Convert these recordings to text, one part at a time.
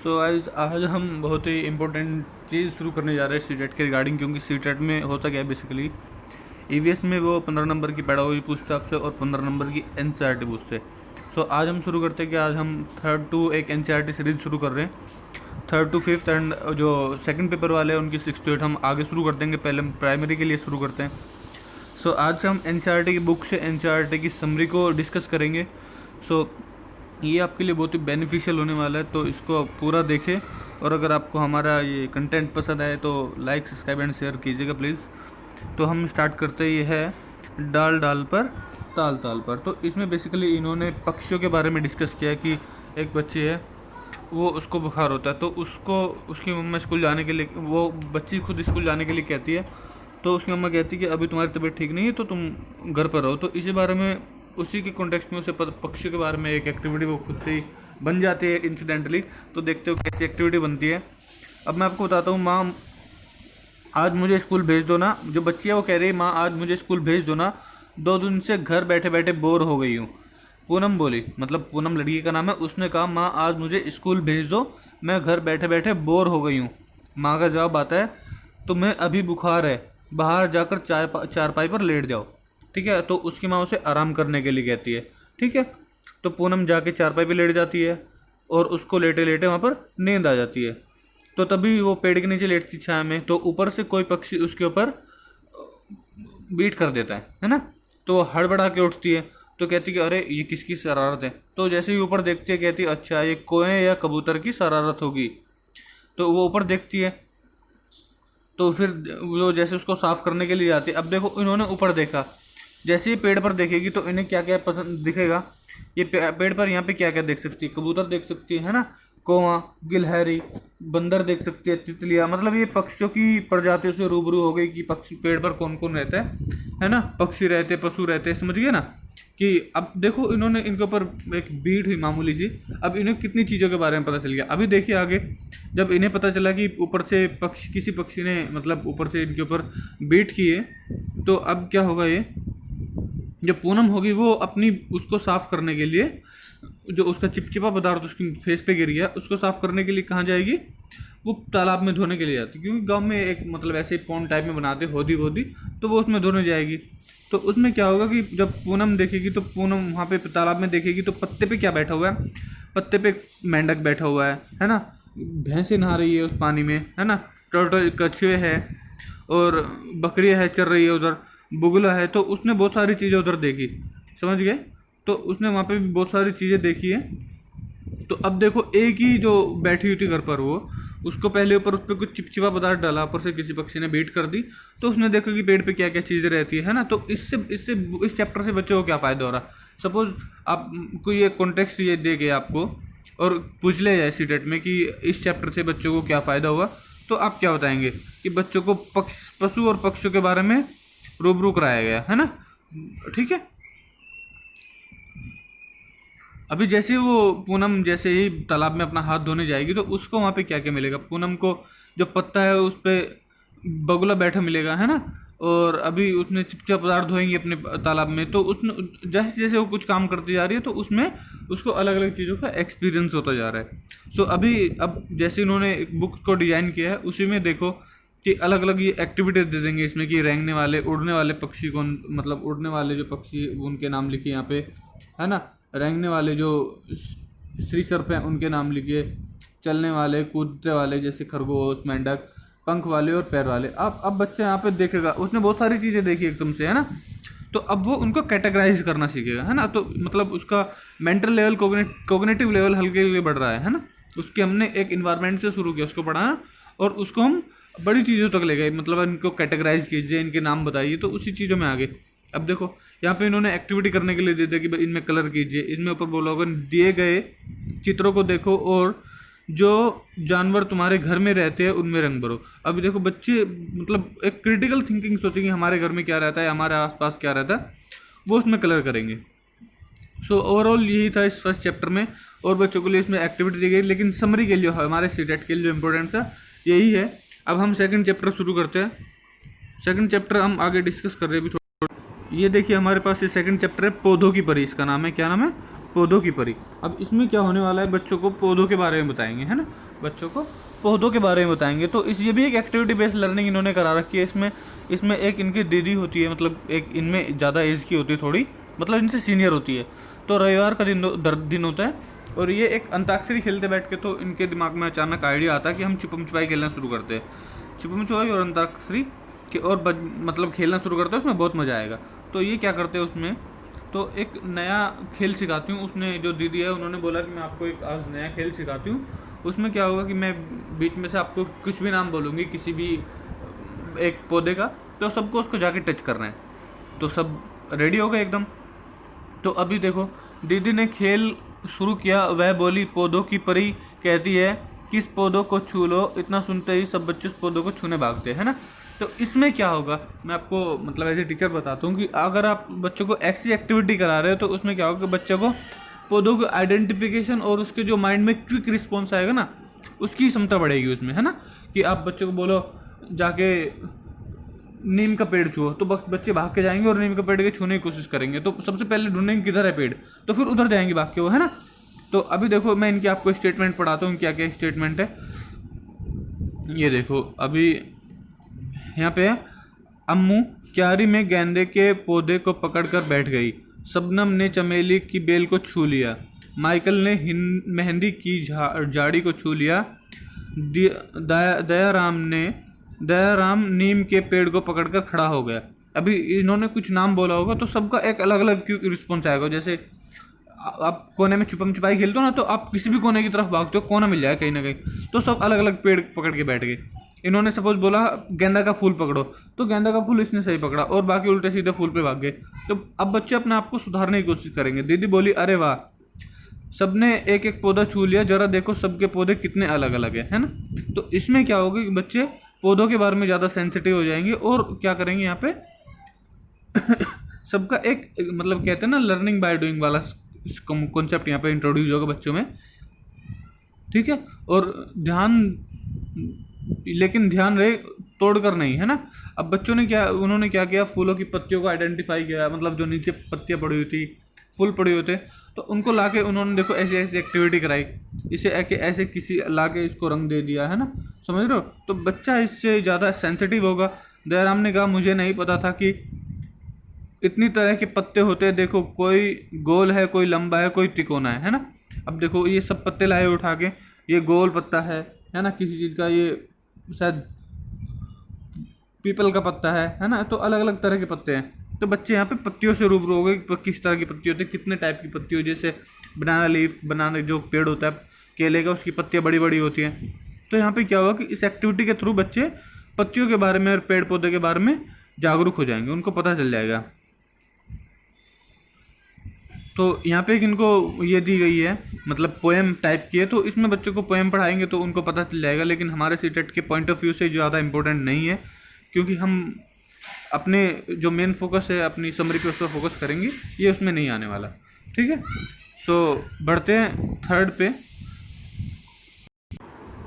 आज आज हम बहुत ही इम्पोर्टेंट चीज़ शुरू करने जा रहे हैं सीटेट के रिगार्डिंग, क्योंकि सीटेट में होता क्या है बेसिकली ईवीएस में वो 15 नंबर की पेडागोजी पूछते हैं आपसे और 15 नंबर की एनसीईआरटी पूछते हैं। आज हम शुरू करते हैं कि आज हम थर्ड टू एक एनसीईआरटी सीरीज शुरू कर रहे हैं। थर्ड टू फिफ्थ एंड जो सेकंड पेपर वाले हैं उनकी 6 to 8 हम आगे शुरू कर देंगे। पहले हम प्राइमरी के लिए शुरू करते हैं। आज हम एनसीईआरटी की बुक से एनसीईआरटी की समरी को डिस्कस करेंगे। ये आपके लिए बहुत ही बेनिफिशियल होने वाला है, तो इसको पूरा देखें। और अगर आपको हमारा ये कंटेंट पसंद आए तो लाइक, सब्सक्राइब एंड शेयर कीजिएगा प्लीज़। तो हम स्टार्ट करते ये है डाल डाल पर ताल ताल पर। तो इसमें बेसिकली इन्होंने पक्षियों के बारे में डिस्कस किया कि एक बच्ची है, वो उसको बुखार होता है, तो उसको उसकी मम्मा स्कूल जाने के लिए, वो बच्ची खुद स्कूल जाने के लिए कहती है, तो उसकी मम्मा कहती है कि अभी तुम्हारी तबीयत ठीक नहीं है तो तुम घर पर रहो। तो इसी बारे में, उसी के कॉन्टेक्स्ट में उसे पक्षियों के बारे में एक एक्टिविटी वो खुद से ही बन जाती है इंसिडेंटली। तो देखते हो कैसी एक्टिविटी बनती है। अब मैं आपको बताता हूँ। माँ आज मुझे स्कूल भेज दो ना। जो बच्ची है वो कह रही है माँ आज मुझे स्कूल भेज दो ना, 2 दिन से घर बैठे बैठे बोर हो गई हूँ। पूनम बोली, मतलब पूनम लड़की का नाम है, उसने कहा माँ आज मुझे स्कूल भेज दो, मैं घर बैठे बैठे बोर हो गई हूँ। माँ का जवाब आता है तुम्हें अभी बुखार है, बाहर जाकर चारपाई पर लेट जाओ। ठीक है, तो उसकी माँ उसे आराम करने के लिए कहती है। ठीक है, तो पूनम जाके चारपाई पे लेट जाती है और उसको लेटे लेटे वहाँ पर नींद आ जाती है। तो तभी वो पेड़ के नीचे लेटती छाया में, तो ऊपर से कोई पक्षी उसके ऊपर बीट कर देता है ना। तो वो हड़बड़ा के उठती है, तो कहती कि अरे ये किसकी शरारत है। तो जैसे ही ऊपर देखती है कहती अच्छा ये कोए या कबूतर की शरारत होगी। तो वो ऊपर देखती है, तो फिर वो जैसे उसको साफ करने के लिए जाती है। अब देखो इन्होंने ऊपर देखा, जैसे ही पेड़ पर देखेगी तो इन्हें क्या क्या पसंद दिखेगा। ये पेड़ पर यहाँ पे क्या क्या देख सकती है, कबूतर देख सकती है ना, कौवा, गिलहरी, बंदर देख सकती है, तितलियाँ। मतलब ये पक्षियों की प्रजातियों से रूबरू हो गई कि पक्षी पेड़ पर कौन कौन रहता है ना। पक्षी रहते, पशु रहते, समझ गए ना। कि अब देखो इन्होंने इनके ऊपर एक बीट हुई मामूली सी, अब इन्हें कितनी चीज़ों के बारे में पता चल गया। अभी देखिए आगे, जब इन्हें पता चला कि ऊपर से पक्षी, किसी पक्षी ने मतलब ऊपर से इनके ऊपर बीट किए, तो अब क्या होगा, ये जो पूनम होगी वो अपनी उसको साफ करने के लिए, जो उसका चिपचिपा पदार्थ उसकी फेस पे गिर गया उसको साफ करने के लिए कहाँ जाएगी, वो तालाब में धोने के लिए जाती है। क्योंकि गांव में एक मतलब ऐसे पॉन्ड टाइप में बनाते होदी वोदी, तो वो उसमें धोने जाएगी। तो उसमें क्या होगा कि जब पूनम देखेगी तो पूनम वहाँ पे तालाब में देखेगी तो पत्ते पे क्या बैठा हुआ है, पत्ते पे मेंढक बैठा हुआ है ना। भैंसें नहा रही है उस पानी में, है ना। टर्टल, कछुए है और बकरियाँ है चल रही है उधर, बुगला है। तो उसने बहुत सारी चीज़ें उधर देखी, समझ गए। तो उसने वहाँ पे भी बहुत सारी चीज़ें देखी है। तो अब देखो एक ही जो बैठी हुई थी घर पर, वो उसको पहले ऊपर उस पर कुछ चिपचिपा पदार्थ डाला, ऊपर से किसी पक्षी ने बीट कर दी, तो उसने देखा कि पेड़ पे क्या क्या चीज़ें रहती है ना। तो इससे इससे इस चैप्टर से बच्चों को क्या फ़ायदा हो रहा। सपोज आपको ये कॉन्टेक्स्ट ये दे के आपको और पूछ ले जाए सीटेट में कि इस चैप्टर से बच्चों को क्या फ़ायदा हुआ, तो आप क्या बताएंगे कि बच्चों को पशु और पक्षियों के बारे में रूबरू कराया गया है ना। ठीक है, अभी जैसे वो पूनम जैसे ही तालाब में अपना हाथ धोने जाएगी तो उसको वहाँ पे क्या क्या मिलेगा। पूनम को जो पत्ता है उस पे बगुला बैठा मिलेगा, है ना। और अभी उसने चिपचिपा पदार्थ धोएंगी अपने तालाब में, तो उसने जैसे जैसे वो कुछ काम करती जा रही है तो उसमें उसको अलग अलग चीज़ों का एक्सपीरियंस होता जा रहा है। अभी अब जैसे इन्होंने एक बुक को डिज़ाइन किया है, उसी में देखो कि अलग अलग ये एक्टिविटीज दे देंगे इसमें कि रेंगने वाले, उड़ने वाले पक्षी कौन, मतलब उड़ने वाले जो पक्षी उनके नाम लिखिए यहाँ पे, है ना। रेंगने वाले जो सरीसृप हैं उनके नाम लिखिए, चलने वाले, कूदते वाले जैसे खरगोश, मेंढक, पंख वाले और पैर वाले। अब बच्चा यहाँ पे देखेगा, उसने बहुत सारी चीज़ें देखी एकदम से, है ना। तो अब वो उनको कैटेगराइज करना सीखेगा, है ना। तो मतलब उसका मेंटल लेवल, कोग्निटिव लेवल हल्के हल्के बढ़ रहा है ना। उसके हमने एक इन्वायरमेंट से शुरू किया उसको पढ़ाना, और उसको हम बड़ी चीज़ों तक ले गए, मतलब इनको कैटेगराइज कीजिए, इनके नाम बताइए, तो उसी चीज़ों में आगे। अब देखो यहाँ पे इन्होंने एक्टिविटी करने के लिए दे दिया कि भाई इनमें कलर कीजिए, इसमें ऊपर बोला होगा दिए गए चित्रों को देखो और जो जानवर तुम्हारे घर में रहते हैं उनमें रंग भरो। अभी देखो बच्चे मतलब एक क्रिटिकल थिंकिंग सोचेंगे हमारे घर में क्या रहता है, हमारे आसपास क्या रहता है, वो उसमें कलर करेंगे। ओवरऑल यही था इस फर्स्ट चैप्टर में, और बच्चों के लिए इसमें एक्टिविटी दी गई, लेकिन समरी के लिए हमारे सीटेट के लिए जो इम्पोर्टेंट था यही है। अब हम सेकंड चैप्टर शुरू करते हैं। सेकंड चैप्टर हम आगे डिस्कस कर रहे हैं अभी थोड़ा। ये देखिए हमारे पास ये सेकंड चैप्टर है पौधों की परी, इसका नाम है, क्या नाम है, पौधों की परी। अब इसमें क्या होने वाला है, बच्चों को पौधों के बारे में बताएंगे, है ना। बच्चों को पौधों के बारे में बताएंगे। तो ये भी एक एक्टिविटी बेस्ड लर्निंग इन्होंने करा रखी है। इसमें एक इनकी दीदी होती है, मतलब एक इनमें ज़्यादा एज की होती है थोड़ी, मतलब इनसे सीनियर होती है। तो रविवार का दिन होता है और ये एक अंताक्षरी खेलते बैठ के, तो इनके दिमाग में अचानक आइडिया आता है कि हम छुपम छुपाई खेलना शुरू करते हैं। छुपम छुपाई और अंताक्षरी के और मतलब खेलना शुरू करते हैं, उसमें बहुत मज़ा आएगा। तो ये क्या करते हैं उसमें, तो एक नया खेल सिखाती हूँ। उसने जो दीदी है उन्होंने बोला कि मैं आपको एक आज नया खेल सिखाती हूँ। उसमें क्या होगा कि मैं बीच में से आपको कुछ भी नाम बोलूँगी किसी भी एक पौधे का, तो सबको उसको जाके टच करना है। तो सब रेडी हो गए एकदम। तो अभी देखो दीदी ने खेल शुरू किया। वह बोली, पौधों की परी कहती है किस पौधों को छू लो। इतना सुनते ही सब बच्चे उस पौधों को छूने भागते हैं ना। तो इसमें क्या होगा, मैं आपको मतलब एज ए टीचर बताता हूँ कि अगर आप बच्चों को ऐसी एक्टिविटी करा रहे हो तो उसमें क्या होगा कि बच्चों को पौधों को आइडेंटिफिकेशन और उसके जो माइंड में क्विक रिस्पॉन्स आएगा ना, उसकी क्षमता बढ़ेगी उसमें, है ना। कि आप बच्चों को बोलो जाके नीम का पेड़ छुओ, तो बच्चे भाग के जाएंगे और नीम का पेड़ के छूने की कोशिश करेंगे। तो सबसे पहले ढूंढेंगे किधर है पेड़, तो फिर उधर जाएंगे भाग के वो, है ना। तो अभी देखो मैं इनकी आपको स्टेटमेंट पढ़ाता हूँ, क्या क्या स्टेटमेंट है। ये देखो अभी यहाँ पे है, अम्मू क्यारी में गेंदे के पौधे को पकड़कर बैठ गई। शबनम ने चमेली की बेल को छू लिया। माइकल ने मेहंदी की झाड़ी को छू लिया। दयाराम नीम के पेड़ को पकड़कर खड़ा हो गया। अभी इन्होंने कुछ नाम बोला होगा तो सबका एक अलग अलग क्यों रिस्पॉन्स आएगा। जैसे आप कोने में छुपम छुपाई खेलते हो ना, तो आप किसी भी कोने की तरफ भागते हो, कोना मिल जाए कहीं ना कहीं, तो सब अलग अलग पेड़ पकड़ के बैठ गए। इन्होंने सपोज बोला गेंदा का फूल पकड़ो, तो गेंदा का फूल इसने सही पकड़ा और बाकी उल्टे सीधे फूल पे भाग गए। तो अब बच्चे अपने आप को सुधारने की कोशिश करेंगे। दीदी बोली, अरे वाह, सबने एक एक पौधा छू लिया, जरा देखो सबके पौधे कितने अलग अलग है ना। तो इसमें क्या होगा कि बच्चे पौधों के बारे में ज़्यादा सेंसिटिव हो जाएंगे और क्या करेंगे यहाँ पे सबका एक मतलब कहते हैं ना लर्निंग बाय डूइंग वाला कॉन्सेप्ट यहाँ पे इंट्रोड्यूस होगा बच्चों में, ठीक है। और लेकिन ध्यान रहे तोड़कर नहीं, है ना। अब बच्चों ने उन्होंने क्या किया, फूलों की पत्तियों को आइडेंटिफाई किया, मतलब जो नीचे पत्तियाँ पड़ी हुई थी, फूल पड़े हुए थे, तो उनको लाके उन्होंने देखो ऐसी ऐसी एक्टिविटी कराई। इसे ऐसे किसी लाके इसको रंग दे दिया, है ना, समझ रहे हो। तो बच्चा इससे ज़्यादा सेंसिटिव होगा। दयाराम ने कहा, मुझे नहीं पता था कि इतनी तरह के पत्ते होते हैं। देखो कोई गोल है, कोई लंबा है, कोई तिकोना है ना। अब देखो ये सब पत्ते लाए उठा के, ये गोल पत्ता है ना किसी चीज़ का, ये शायद पीपल का पत्ता है ना। तो अलग अलग तरह के पत्ते हैं। तो बच्चे यहाँ पे पत्तियों से रूबरू हो गए, किस तरह की पत्ती होती है, कितने टाइप की पत्ती होती है। जैसे बनाना लीफ, बनाना जो पेड़ होता है केले का, उसकी पत्तियाँ बड़ी बड़ी होती हैं। तो यहाँ पे क्या हुआ कि इस एक्टिविटी के थ्रू बच्चे पत्तियों के बारे में और पेड़ पौधे के बारे में जागरूक हो जाएंगे, उनको पता चल जाएगा। तो यहाँ पे एक इनको ये दी गई है, मतलब पोएम टाइप की है। तो इसमें बच्चों को पोएम पढ़ाएंगे तो उनको पता चल जाएगा। लेकिन हमारे सीटेट के पॉइंट ऑफ व्यू से ज़्यादा इंपॉर्टेंट नहीं है, क्योंकि हम अपने जो मेन फोकस है अपनी समरी पे उस पर फोकस करेंगे, ये उसमें नहीं आने वाला, ठीक है। सो बढ़ते हैं थर्ड पे।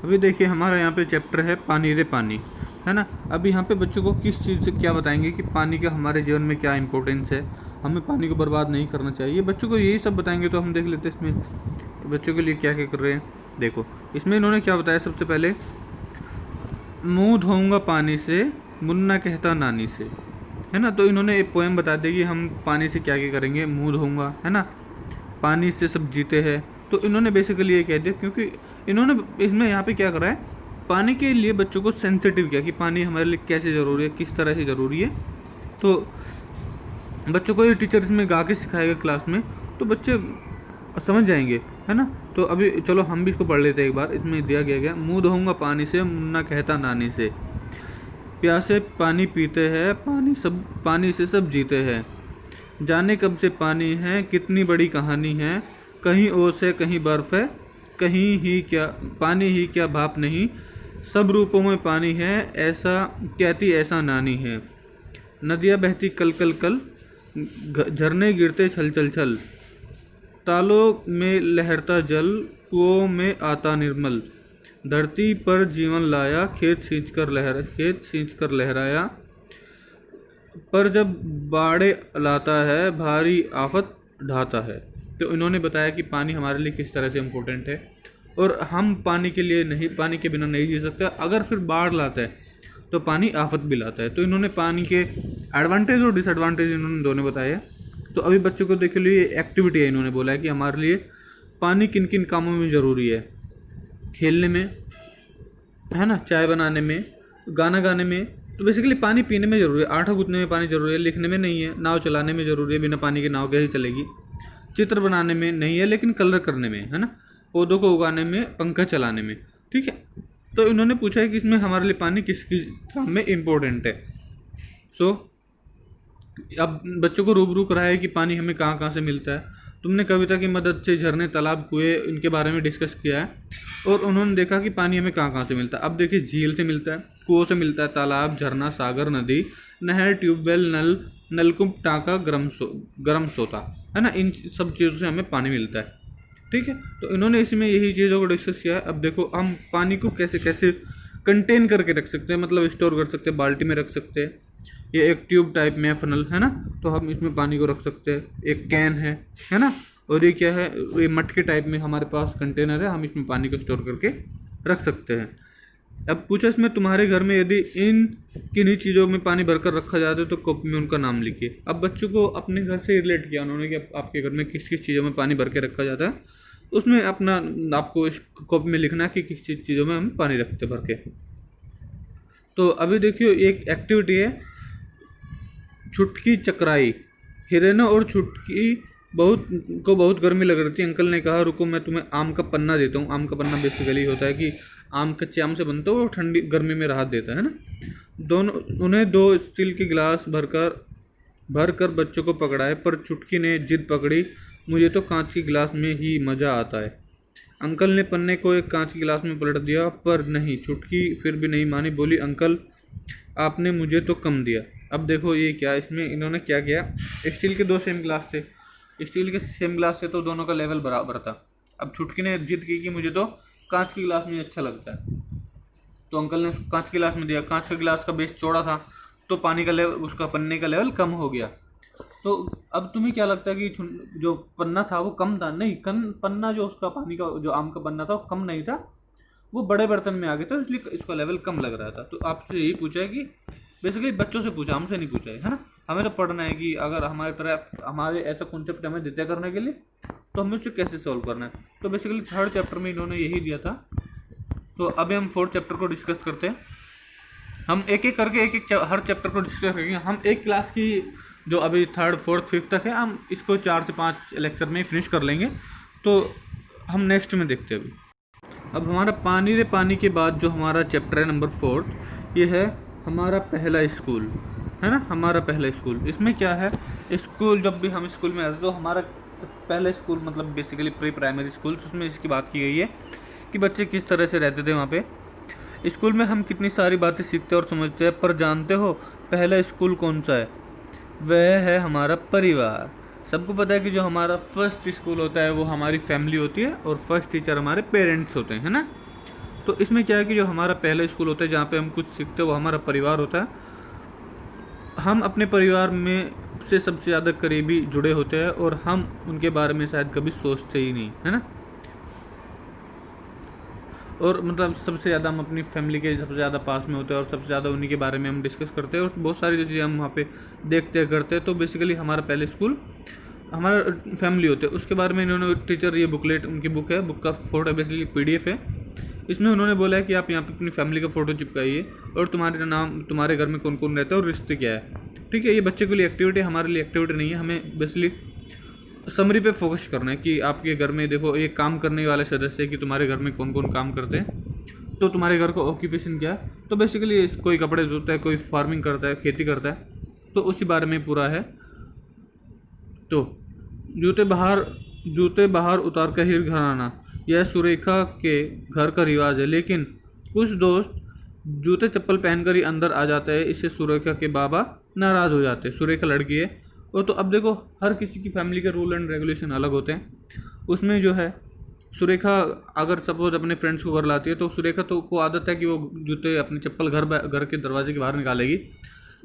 अभी देखिए हमारा यहाँ पे चैप्टर है पानी रे पानी, है ना। अभी यहाँ पे बच्चों को किस चीज़ से क्या बताएंगे कि पानी का हमारे जीवन में क्या इंपॉर्टेंस है, हमें पानी को बर्बाद नहीं करना चाहिए। बच्चों को यही सब बताएंगे। तो हम देख लेते हैं इसमें बच्चों के लिए क्या क्या कर रहे हैं। देखो इसमें इन्होंने क्या बताया, सबसे पहले मुँह धोऊंगा पानी से, मुन्ना कहता नानी से, है ना। तो इन्होंने एक पोएम बता दी कि हम पानी से क्या क्या करेंगे, मुँह धोऊंगा, है ना, पानी से सब जीते हैं। तो इन्होंने बेसिकली ये कह दिया, क्योंकि इन्होंने इसमें यहाँ पे क्या करा है, पानी के लिए बच्चों को सेंसिटिव किया कि पानी हमारे लिए कैसे ज़रूरी है, किस तरह से ज़रूरी है। तो बच्चों को ये टीचर इसमें गा के सिखाएगा क्लास में, तो बच्चे समझ जाएंगे, है ना। तो अभी चलो हम भी इसको पढ़ लेते हैं एक बार। इसमें दिया गया मुँह धोऊंगा पानी से, मुन्ना कहता नानी से, प्यासे पानी पीते हैं, पानी से सब जीते हैं, जाने कब से पानी है, कितनी बड़ी कहानी है, कहीं ओस है कहीं बर्फ है, कहीं ही क्या पानी ही क्या भाप नहीं, सब रूपों में पानी है, ऐसा कहती ऐसा नानी है, नदियाँ बहती कल कल कल, झरने गिरते छल छल छल, तालों में लहरता जल, कुओं में आता निर्मल, धरती पर जीवन लाया, खेत सींच कर लहराया, पर जब बाढ़े लाता है, भारी आफत ढाता है। तो इन्होंने बताया कि पानी हमारे लिए किस तरह से इम्पोर्टेंट है। और हम पानी के लिए नहीं, पानी के बिना नहीं जी सकते। अगर फिर बाढ़ लाता है तो पानी आफत भी लाता है। तो इन्होंने पानी के एडवांटेज और डिसएडवांटेज इन्होंने दोनों बताए हैं। तो अभी बच्चों को देख लिए एक्टिविटी है, इन्होंने बोला है कि हमारे लिए पानी किन किन कामों में ज़रूरी है, खेलने में, है ना, चाय बनाने में, गाना गाने में। तो बेसिकली पानी पीने में ज़रूरी है, आटा गूंथने में पानी ज़रूरी है, लिखने में नहीं है, नाव चलाने में ज़रूरी है, बिना पानी के नाव कैसे चलेगी, चित्र बनाने में नहीं है लेकिन कलर करने में, है ना, पौधों को उगाने में, पंखा चलाने में, ठीक है। तो इन्होंने पूछा है कि इसमें हमारे लिए पानी किस किस काम में इम्पोर्टेंट है। सो अब बच्चों को रूबरू कराया है कि पानी हमें कहाँ कहाँ से मिलता है। तुमने कविता की मदद से झरने, तालाब, कुएं, इनके बारे में डिस्कस किया है और उन्होंने देखा कि पानी हमें कहाँ कहाँ से मिलता है। अब देखिए, झील से मिलता है, कुओं से मिलता है, तालाब, झरना, सागर, नदी, नहर, ट्यूबवेल, नलकूप, टाँका, गर्म सोता, है ना, इन सब चीज़ों से हमें पानी मिलता है, ठीक है। तो इन्होंने इसमें यही चीज़ों को डिस्कस किया है। अब देखो, हम पानी को कैसे कैसे कंटेन करके रख सकते हैं, मतलब स्टोर कर सकते हैं, बाल्टी में रख सकते हैं, ये एक ट्यूब टाइप में फनल, है ना, तो हम इसमें पानी को रख सकते हैं। एक कैन है ना, और ये क्या है, ये मटके टाइप में हमारे पास कंटेनर है, हम इसमें पानी को स्टोर करके रख सकते हैं। अब पूछा इसमें, तुम्हारे घर में यदि इन किन्हीं चीज़ों में पानी भरकर रखा जाता है तो कप में उनका नाम लिखिए। अब बच्चों को अपने घर से रिलेट किया उन्होंने कि आपके घर में किस किस चीज़ों में पानी भर के रखा जाता है, उसमें अपना आपको इस कप में लिखना है कि किस चीज़ों में हम पानी रखते भर के। तो अभी देखियो, एक एक्टिविटी है छुटकी चकराई। हिरेनो और छुटकी बहुत गर्मी लग रही थी। अंकल ने कहा, रुको मैं तुम्हें आम का पन्ना देता हूँ। आम का पन्ना बेसिकली होता है कि आम कच्चे आम से बनता है, वो ठंडी गर्मी में राहत देता है ना। उन्हें 2 स्टील के गिलास भर कर बच्चों को पकड़ाए, पर छुटकी ने जिद पकड़ी, मुझे तो कांच के गिलास में ही मज़ा आता है। अंकल ने पन्ने को एक कांच के गिलास में पलट दिया, पर नहीं, छुटकी फिर भी नहीं मानी, बोली, अंकल आपने मुझे तो कम दिया। अब देखो ये क्या, इसमें इन्होंने क्या किया, स्टील के 2 सेम गिलास थे, स्टील के सेम गिलास से तो दोनों का लेवल बराबर था। अब छुटकी ने जिद की कि मुझे तो कांच के गिलास में अच्छा लगता है, तो अंकल ने उसको कांच के गिलास में दिया। कांच का गिलास का बेस चौड़ा था तो पानी का लेवल, उसका पन्ने का लेवल कम हो गया। तो अब तुम्हें क्या लगता है कि जो पन्ना था वो कम था? नहीं, पन्ना जो उसका पानी का जो आम का पन्ना था वो कम नहीं था, वो बड़े बर्तन में आ गया था, इसलिए इसका लेवल कम लग रहा था। तो आपसे यही पूछा है कि बेसिकली बच्चों से पूछा, हमसे नहीं पूछा है ना। हमें तो पढ़ना है कि अगर हमारे तरह हमारे ऐसा कॉन्सेप्ट हमें देते करने के लिए तो हमें उससे कैसे सॉल्व करना है। तो बेसिकली 3rd चैप्टर में इन्होंने यही दिया था। तो अभी हम 4th चैप्टर को डिस्कस करते हैं। हम एक एक करके हर चैप्टर को डिस्कस करेंगे। हम एक क्लास की जो अभी 3rd, 4th, 5th तक है, हम इसको 4 से 5 लेक्चर में फिनिश कर लेंगे। तो हम नेक्स्ट में देखते हैं। अभी अब हमारा पानी रे पानी के बाद जो हमारा चैप्टर है नंबर 4th, ये है हमारा पहला स्कूल, है ना, हमारा पहला स्कूल। इसमें क्या है, स्कूल जब भी हम स्कूल में आते तो हमारा पहला स्कूल मतलब बेसिकली प्री प्राइमरी स्कूल, उसमें इसकी बात की गई है कि बच्चे किस तरह से रहते थे वहाँ पे। स्कूल में हम कितनी सारी बातें सीखते और समझते हैं, पर जानते हो पहला स्कूल कौन सा है? वह है हमारा परिवार। सबको पता है कि जो हमारा फर्स्ट स्कूल होता है वो हमारी फैमिली होती है और फर्स्ट टीचर हमारे पेरेंट्स होते हैं, है ना। तो इसमें क्या है कि जो हमारा पहला स्कूल होता है जहाँ पे हम कुछ सीखते हैं वो हमारा परिवार होता है। हम अपने परिवार में से सबसे ज़्यादा करीबी जुड़े होते हैं और हम उनके बारे में शायद कभी सोचते ही नहीं, है ना। और मतलब सबसे ज़्यादा हम अपनी फैमिली के सबसे ज़्यादा पास में होते हैं और सबसे ज़्यादा उन्हीं के बारे में हम डिस्कस करते हैं और बहुत सारी चीज़ें हम वहाँ पे देखते करते हैं। तो बेसिकली हमारा पहले स्कूल हमारा फैमिली होते हैं। उसके बारे में इन्होंने टीचर, ये बुकलेट उनकी बुक है, बुक का फोटो बेसिकली PDF है। इसमें उन्होंने बोला है कि आप यहाँ पे अपनी फैमिली का फ़ोटो चिपकाइए और तुम्हारे नाम, तुम्हारे घर में कौन कौन रहता है और रिश्ते क्या है, ठीक है। ये बच्चे के लिए एक्टिविटी, हमारे लिए एक्टिविटी नहीं है। हमें बेसिकली समरी पे फोकस करना है कि आपके घर में देखो ये काम करने वाले सदस्य है कि तुम्हारे घर में कौन कौन काम करते हैं, तो तुम्हारे घर का ऑक्यूपेशन क्या है। तो बेसिकली कोई कपड़े धोता है, कोई फार्मिंग करता है, खेती करता है, तो उसी बारे में पूरा है। तो जूते बाहर उतार कर ही घर आना, यह सुरेखा के घर का रिवाज है। लेकिन कुछ दोस्त जूते चप्पल पहनकर ही अंदर आ जाते हैं, इससे सुरेखा के बाबा नाराज़ हो जाते हैं। सुरेखा लड़की है। और तो अब देखो, हर किसी की फैमिली के रूल एंड रेगुलेशन अलग होते हैं। उसमें जो है सुरेखा अगर सपोज अपने फ्रेंड्स को घर लाती है तो सुरेखा तो को आदत है कि वो जूते अपनी चप्पल घर के दरवाजे के बाहर निकालेगी।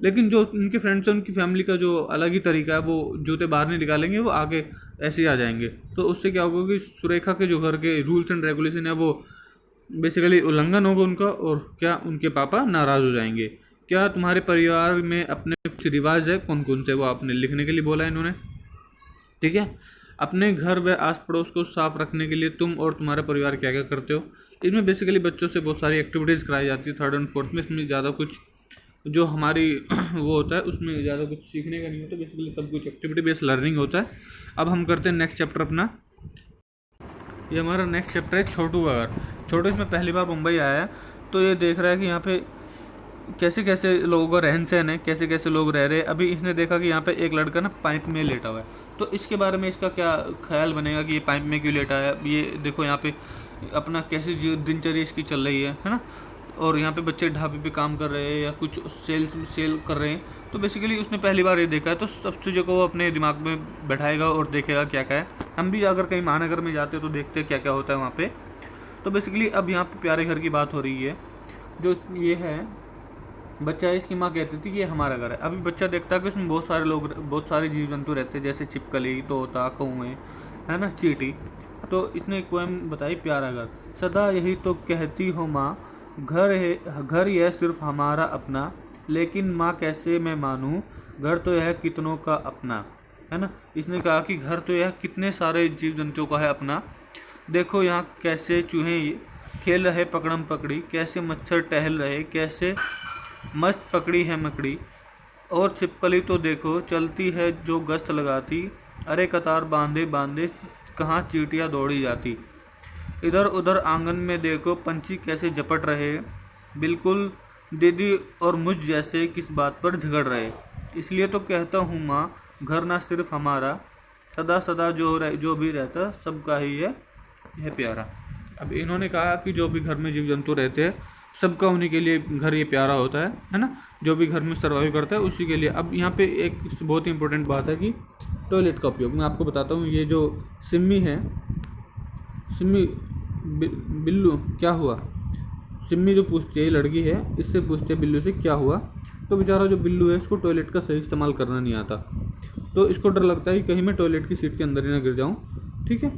लेकिन जो उनके फ्रेंड्स हैं उनकी फैमिली का जो अलग ही तरीका है, वो जूते बाहर नहीं निकालेंगे, वो आगे ऐसे ही आ जाएंगे। तो उससे क्या होगा कि सुरेखा के जो घर के रूल्स एंड रेगुलेशन है वो बेसिकली उल्लंघन होगा उनका, और क्या उनके पापा नाराज़ हो जाएंगे। क्या तुम्हारे परिवार में अपने कुछ रिवाज है, कौन कौन से, वो आपने लिखने के लिए बोला है इन्होंने, ठीक है। अपने घर व आस पड़ोस को साफ रखने के लिए तुम और तुम्हारा परिवार क्या क्या करते हो। इसमें बेसिकली बच्चों से बहुत सारी एक्टिविटीज़ कराई जाती है थर्ड एंड फोर्थ में। इसमें ज़्यादा कुछ जो हमारी वो होता है उसमें ज़्यादा कुछ सीखने का नहीं होता, बेसिकली सब कुछ एक्टिविटी बेस्ड लर्निंग होता है। अब हम करते हैं नेक्स्ट चैप्टर अपना। ये हमारा नेक्स्ट चैप्टर है छोटू का घर। छोटू इसमें पहली बार मुंबई आया है, तो ये देख रहा है कि यहाँ पे कैसे कैसे लोगों का रहन सहन है, कैसे कैसे लोग रह रहे हैं। अभी इसने देखा कि यहाँ पे एक लड़का ना पाइप में लेटा हुआ है, तो इसके बारे में इसका क्या ख्याल बनेगा कि ये पाइप में क्यों लेटा है। ये देखो यहाँ पे अपना कैसी दिनचर्या इसकी चल रही है ना। और यहाँ पे बच्चे ढाबे पे काम कर रहे हैं या कुछ सेल कर रहे हैं। तो बेसिकली उसने पहली बार ये देखा है, तो सब चीज़ों को वो अपने दिमाग में बैठाएगा और देखेगा क्या क्या है। हम भी अगर कहीं महानगर में जाते हैं तो देखते हैं क्या क्या होता है वहाँ पे। तो बेसिकली अब यहाँ पे प्यारे घर की बात हो रही है। जो ये है बच्चा है, इसकी माँ कहती थी कि ये हमारा घर है। अभी बच्चा देखता है कि उसमें बहुत सारे लोग, बहुत सारे जीव जंतु रहते हैं, जैसे छिपकली, तोता, कौवे, है ना, चींटी। तो इसने एक पोएम बताई, प्यारा घर। सदा यही तो कहती हो माँ, घर है, घर यह सिर्फ हमारा अपना, लेकिन माँ कैसे मैं मानूँ, घर तो यह कितनों का अपना, है ना। इसने कहा कि घर तो यह कितने सारे जीव जंतुओं का है अपना। देखो यहाँ कैसे चूहे खेल रहे पकड़म पकड़ी, कैसे मच्छर टहल रहे, कैसे मस्त पकड़ी है मकड़ी। और छिपकली तो देखो चलती है जो गश्त लगाती, अरे कतार बांधे बांधे कहाँ चींटियाँ दौड़ी जाती। इधर उधर आंगन में देखो पंछी कैसे झपट रहे, बिल्कुल दीदी और मुझ जैसे किस बात पर झगड़ रहे। इसलिए तो कहता हूँ माँ, घर ना सिर्फ हमारा, सदा सदा जो भी रहता सबका ही है यह प्यारा। अब इन्होंने कहा कि जो भी घर में जीव जंतु रहते हैं सबका उन्हीं के लिए घर ये प्यारा होता है ना। जो भी घर में सर्वाइव करता है उसी के लिए। अब यहाँ पे एक बहुत ही इंपॉर्टेंट बात है कि टॉयलेट का उपयोग मैं आपको बताता हूँ। ये जो सिम्मी है, सिम्मी बिल्लू क्या हुआ, सिम्मी जो पूछती है, ये लड़की है, इससे पूछते है बिल्लू से क्या हुआ। तो बेचारा जो बिल्लू है इसको टॉयलेट का सही इस्तेमाल करना नहीं आता, तो इसको डर लगता है कि कहीं मैं टॉयलेट की सीट के अंदर ही ना गिर जाऊँ, ठीक है।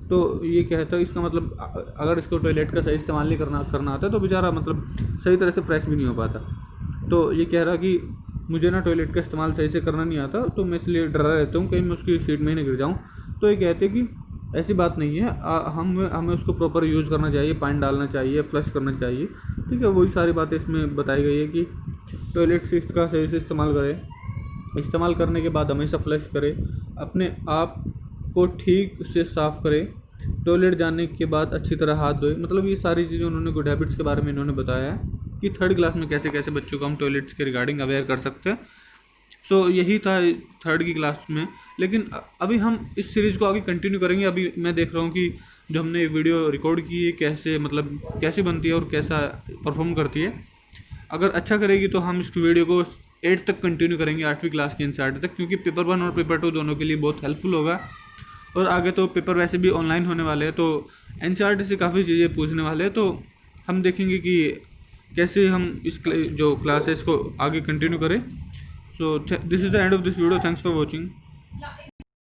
तो ये कहता है, इसका मतलब अगर इसको टॉयलेट का सही इस्तेमाल नहीं करना आता तो बेचारा मतलब सही तरह से फ्रेश भी नहीं हो पाता। तो ये कह रहा कि मुझे ना टॉयलेट का इस्तेमाल सही से करना नहीं आता, तो मैं इसलिए डरा रहता हूँ कहीं मैं उसकी सीट में ही नहीं गिर जाऊँ। तो ये कहते हैं कि ऐसी बात नहीं है, हमें उसको प्रॉपर यूज़ करना चाहिए, पानी डालना चाहिए, फ्लश करना चाहिए, ठीक है। वही सारी बातें इसमें बताई गई है कि टॉयलेट सीट का सही से इस्तेमाल करें, इस्तेमाल करने के बाद हमेशा फ्लश करें, अपने आप को ठीक से साफ़ करें, टॉयलेट जाने के बाद अच्छी तरह हाथ धोए। मतलब ये सारी चीज़ें उन्होंने गुड हैबिट्स के बारे में इन्होंने बताया है कि थर्ड क्लास में कैसे कैसे बच्चों को हम टॉयलेट्स के रिगार्डिंग अवेयर कर सकते हैं। सो यही था थर्ड की क्लास में। लेकिन अभी हम इस सीरीज़ को आगे कंटिन्यू करेंगे। अभी मैं देख रहा हूँ कि जो हमने वीडियो रिकॉर्ड की है कैसे मतलब कैसी बनती है और कैसा परफॉर्म करती है। अगर अच्छा करेगी तो हम इस वीडियो को 8th तक कंटिन्यू करेंगे, 8वीं क्लास के NCERT तक, क्योंकि पेपर 1 और पेपर 2 दोनों के लिए बहुत हेल्पफुल होगा। और आगे तो पेपर वैसे भी ऑनलाइन होने वाले हैं, तो NCERT से काफ़ी चीज़ें पूछने वाले हैं। तो हम देखेंगे कि कैसे हम इस जो क्लासेस को आगे कंटिन्यू करें। So this is the end of this video, thanks for watching.